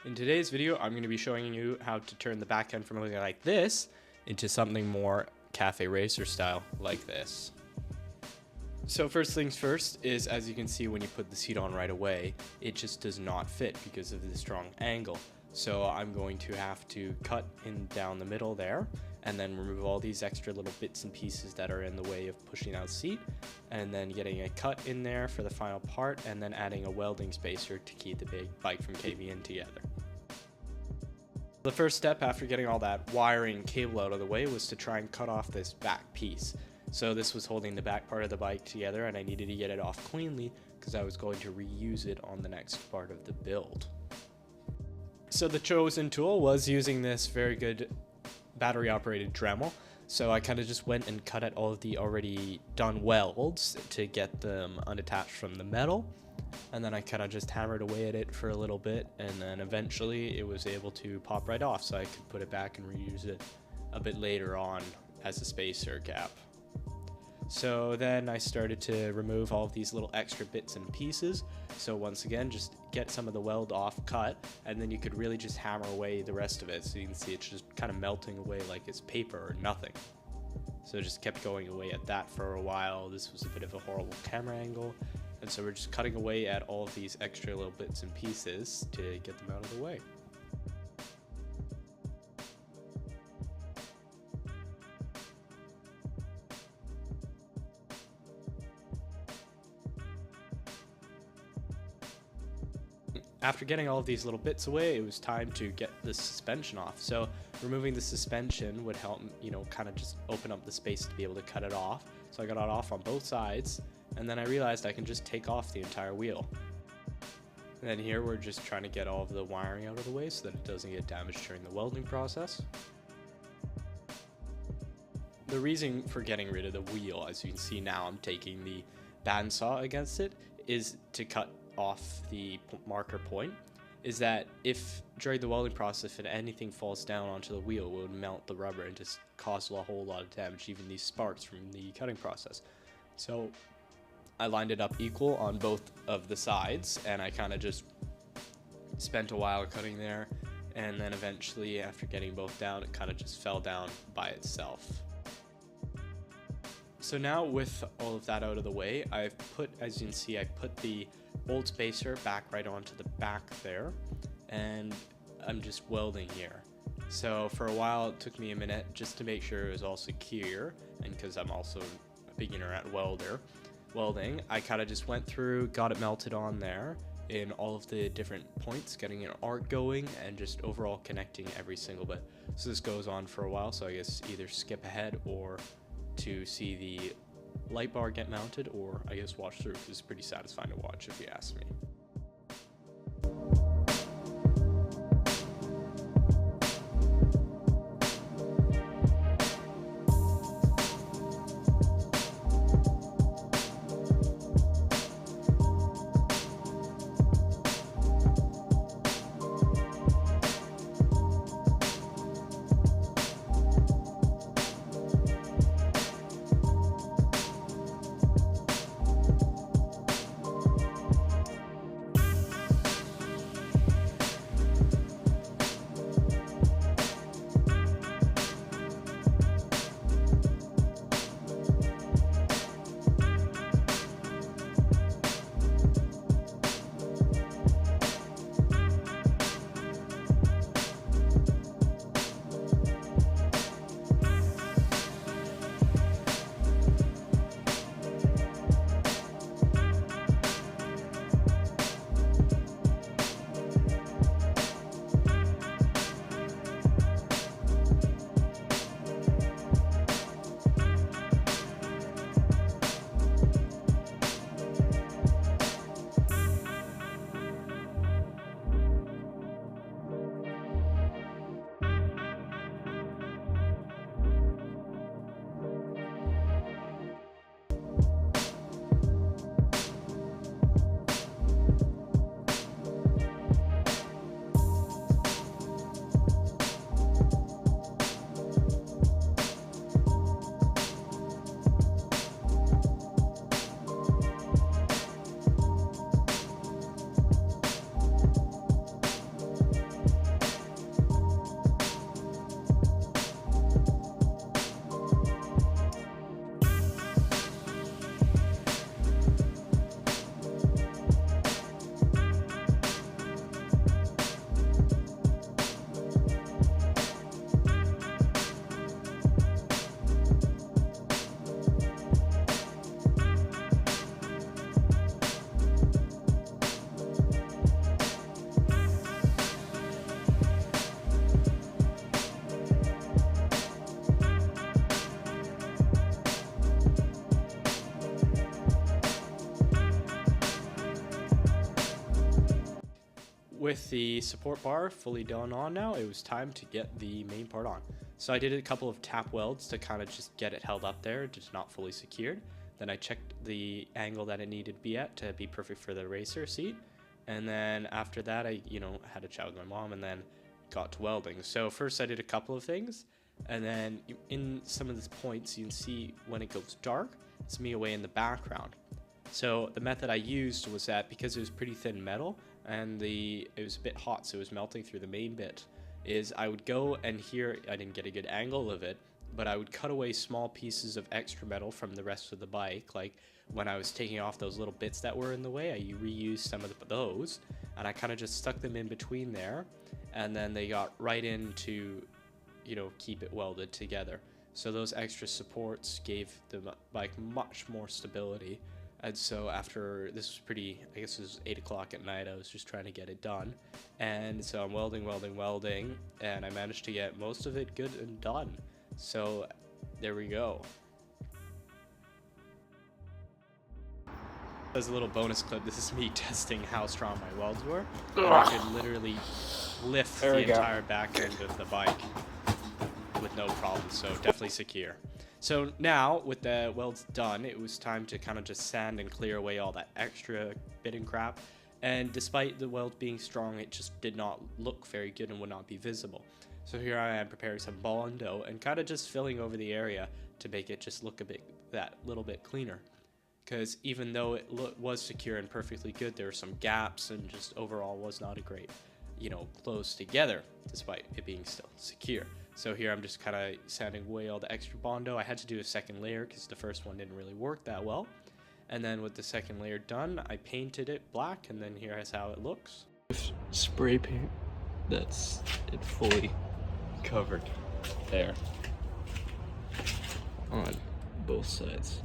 In today's video, I'm going to be showing you how to turn the back end from looking like this into something more cafe racer style like this. So first things first is, as you can see when you put the seat on right away, it just does not fit because of the strong angle. So I'm going to have to cut in down the middle there and then remove all these extra little bits and pieces that are in the way of pushing out the seat, and then getting a cut in there for the final part, and then adding a welding spacer to keep the big bike from caving in together. The first step after getting all that wiring cable out of the way was to try and cut off this back piece. So this was holding the back part of the bike together, and I needed to get it off cleanly because I was going to reuse it on the next part of the build. So the chosen tool was using this very good battery operated Dremel. So I kind of just went and cut at all of the already done welds to get them unattached from the metal. And then I kind of just hammered away at it for a little bit, and then eventually it was able to pop right off, so I could put it back and reuse it a bit later on as a spacer gap. So then I started to remove all of these little extra bits and pieces. So once again, just get some of the weld off, cut, and then you could really just hammer away the rest of it. So you can see it's just kind of melting away like it's paper or nothing. So just kept going away at that for a while. This was a bit of a horrible camera angle. And so we're just cutting away at all of these extra little bits and pieces to get them out of the way. After getting all of these little bits away, it was time to get the suspension off. So removing the suspension would help, kind of just open up the space to be able to cut it off. So I got it off on both sides, and then I realized I can just take off the entire wheel. And then here we're just trying to get all of the wiring out of the way so that it doesn't get damaged during the welding process. The reason for getting rid of the wheel, as you can see now I'm taking the bandsaw against it, is to cut off the marker point. Is that if during the welding process, if anything falls down onto the wheel, it would melt the rubber and just cause a whole lot of damage, even these sparks from the cutting process. So I lined it up equal on both of the sides, and I kind of just spent a while cutting there, and then eventually after getting both down, it kind of just fell down by itself. So now with all of that out of the way, I've put, as you can see, I put the bolt spacer back right onto the back there, and I'm just welding here. So for a while it took me a minute just to make sure it was all secure, and because I'm also a beginner at welding, I kind of just went through, got it melted on there in all of the different points, getting an arc going and just overall connecting every single bit. So this goes on for a while, so I guess either skip ahead or to see the light bar get mounted, or I guess watch through, because it's pretty satisfying to watch if you ask me. with the support bar fully done on now, it was time to get the main part on. So I did a couple of tap welds to kind of just get it held up there, just not fully secured. Then I checked the angle that it needed to be at to be perfect for the racer seat. And then after that, I, had a chat with my mom and then got to welding. So first I did a couple of things, and then in some of the points you can see when it goes dark, it's me away in the background. So the method I used was that because it was pretty thin metal and it was a bit hot, so it was melting through the main bit, is I would go and here, I didn't get a good angle of it, but I would cut away small pieces of extra metal from the rest of the bike. Like when I was taking off those little bits that were in the way, I reused some of those, and I kind of just stuck them in between there, and then they got right into, keep it welded together. So those extra supports gave the bike much more stability. And so after, this was I guess it was 8 o'clock at night, I was just trying to get it done. And so I'm welding, and I managed to get most of it good and done. So there we go. As a little bonus clip, this is me testing how strong my welds were. And I could literally lift the entire back end of the bike with no problem, so definitely secure. So now, with the welds done, it was time to kind of just sand and clear away all that extra bit and crap. And despite the weld being strong, it just did not look very good and would not be visible. So here I am preparing some Bondo and kind of just filling over the area to make it just look that little bit cleaner. Because even though it was secure and perfectly good, there were some gaps and just overall was not a great, close together, despite it being still secure. So here I'm just kind of sanding away all the extra Bondo. I had to do a second layer because the first one didn't really work that well. And then with the second layer done, I painted it black, and then here's how it looks. Spray paint, that's it fully covered there on both sides.